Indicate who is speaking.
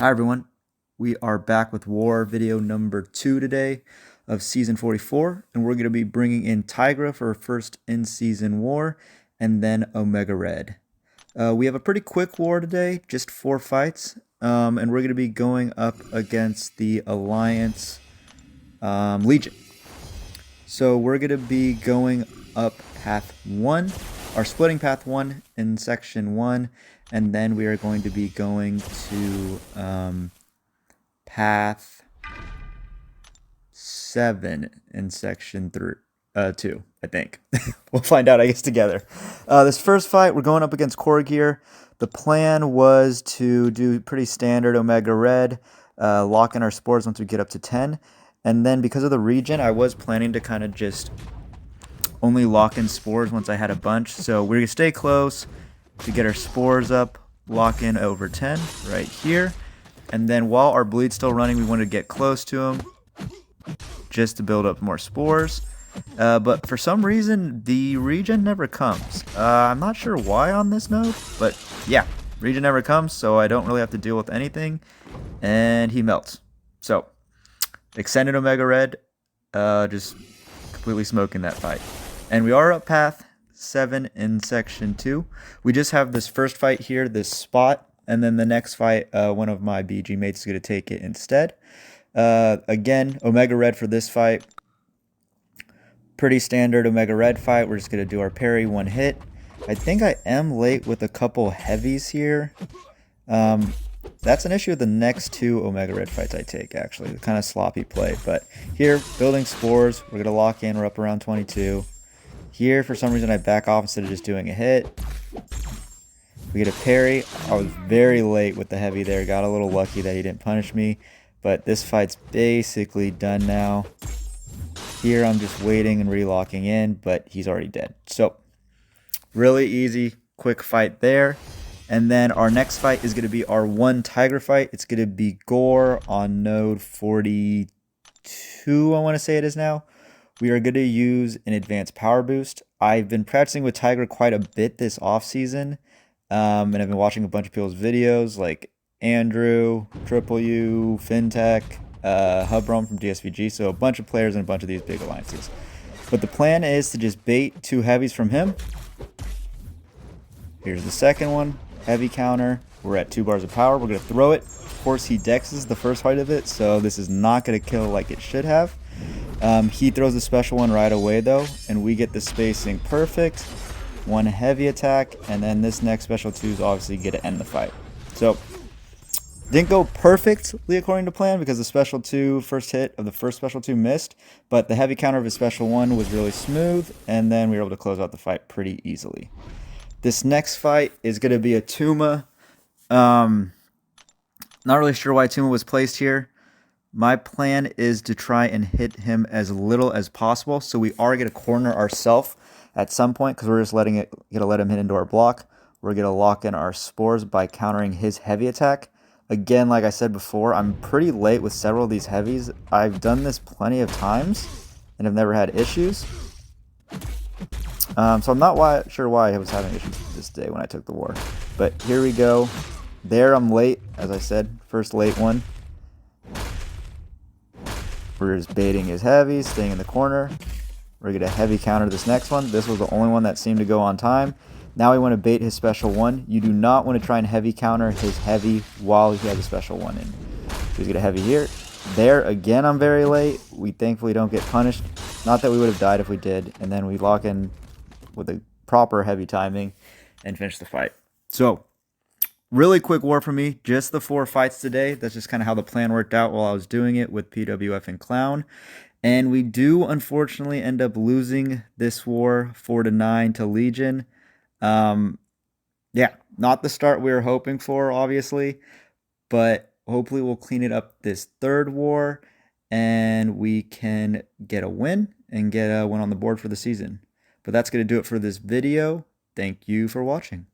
Speaker 1: Hi everyone, we are back with War video number 2 today of Season 44, and we're going to be bringing in Tigra for our first in-season war, and then Omega Red. We have a pretty quick war today, just 4 fights, and we're going to be going up against the Alliance Legion. So we're going to be going up Path 1, or splitting Path 1 in Section 1, and then we are going to be going to Path 7 in Section 2, I think. We'll find out, I guess, together. This first fight, we're going up against Korg here. The plan was to do pretty standard Omega Red, lock in our spores once we get up to 10. And then because of the region, I was planning to kind of just only lock in spores once I had a bunch. So we're going to stay close to get our spores up, lock in over 10 right here. And then while our bleed's still running, we wanted to get close to him just to build up more spores. But for some reason, the regen never comes. I'm not sure why on this node, but yeah, regen never comes, so I don't really have to deal with anything. And he melts. So, extended Omega Red, just completely smoking that fight. And we are up Path 7 in Section 2. We just have this first fight here, this spot, and then the next fight, one of my BG mates is going to take it instead. Again, Omega Red for this fight. Pretty standard Omega Red fight. We're just going to do our parry, one hit. I think I am late with a couple heavies here. That's an issue with the next 2 Omega Red fights I take, actually. Kind of sloppy play. But here, building spores. We're going to lock in. We're up around 22. Here, for some reason, I back off instead of just doing a hit. We get a parry. I was very late with the heavy there. Got a little lucky that he didn't punish me. But this fight's basically done now. Here, I'm just waiting and relocking in, but he's already dead. So, really easy, quick fight there. And then our next fight is going to be our one Tigra fight. It's going to be Gorr on node 42, I want to say it is now. We are going to use an advanced power boost. I've been practicing with Tigra quite a bit this off-season, and I've been watching a bunch of people's videos like Andrew, Triple U, Fintech, Hubrom from DSVG, so a bunch of players and a bunch of these big alliances. But the plan is to just bait 2 heavies from him. Here's the second one, heavy counter. We're at 2 bars of power. We're going to throw it. Of course, he dexes the first fight of it, so this is not going to kill like it should have. He throws the special one right away, though, and we get the spacing perfect. 1 heavy attack, and then this next special 2 is obviously going to end the fight. So, didn't go perfectly according to plan because the special 2 first hit of the first special 2 missed, but the heavy counter of his special 1 was really smooth, and then we were able to close out the fight pretty easily. This next fight is going to be Attuma. Not really sure why Attuma was placed here. My plan is to try and hit him as little as possible, so we are going to corner ourselves at some point because we're just going to let him hit into our block. We're going to lock in our spores by countering his heavy attack. Again, like I said before, I'm pretty late with several of these heavies. I've done this plenty of times and have never had issues. So I'm not sure why I was having issues this day when I took the war. But here we go. There I'm late, as I said. First late one. We're just baiting his heavy, staying in the corner. We're going to heavy counter this next one. This was the only one that seemed to go on time. Now we want to bait his special 1. You do not want to try and heavy counter his heavy while he has a special 1 in. So he's going to heavy here. There, again, I'm very late. We thankfully don't get punished. Not that we would have died if we did. And then we lock in with a proper heavy timing and finish the fight. So, really quick war for me. Just the 4 fights today. That's just kind of how the plan worked out while I was doing it with PWF and Clown. And we do, unfortunately, end up losing this war 4-9 to Legion. Yeah, not the start we were hoping for, obviously, but hopefully we'll clean it up this 3rd war and we can get a win and get a win on the board for the season. But that's going to do it for this video. Thank you for watching.